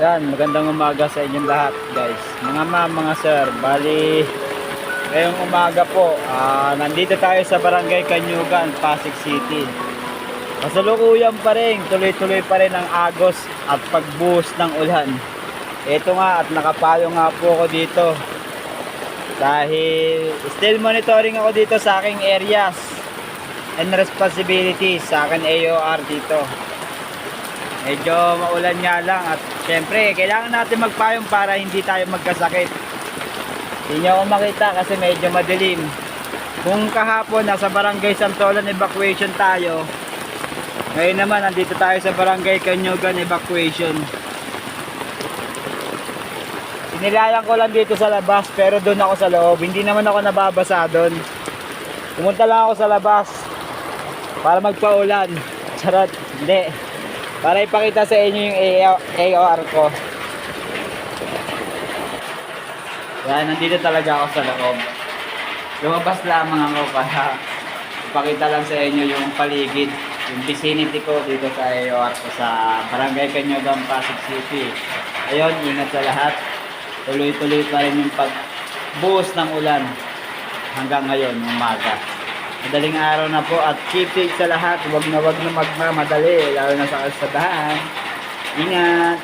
Yan, magandang umaga sa inyong lahat guys. Mga ma'am, mga sir, bali ngayong umaga po, nandito tayo sa Barangay Kanyugan, Pasig City. Kasalukuyan pa rin, tuloy-tuloy pa rin ang agos at pagbuhos ng ulan. Ito nga at nakapalo nga po ako dito. Dahil still monitoring ako dito sa aking areas and responsibilities sa akin AOR dito. Medyo maulan nga lang at syempre kailangan natin magpayong para hindi tayo magkasakit. Hindi nyo ako makita kasi medyo madilim. Kung kahapon nasa Barangay Santolan evacuation tayo, ngayon naman nandito tayo sa Barangay Kanyugan evacuation. Sinilayan ko lang dito sa labas pero doon ako sa loob. Hindi naman ako nababasa doon. Pumunta lang ako sa labas para magpaulan. Charot, hindi. Para ipakita sa inyo yung AOR ko. Yan, nandito talaga ako sa loob. Lumabas lamang ako para ipakita lang sa inyo yung paligid, yung vicinity ko dito sa AOR ko sa Barangay Kanyugan, Pasig City. Ayun, ingat sa lahat. Tuloy-tuloy pa rin yung pagbuhos ng ulan hanggang ngayon, umaga. Madaling araw na po at keep safe sa lahat. Huwag na magmamadali, lalo na sa kalsadahan. Ingat!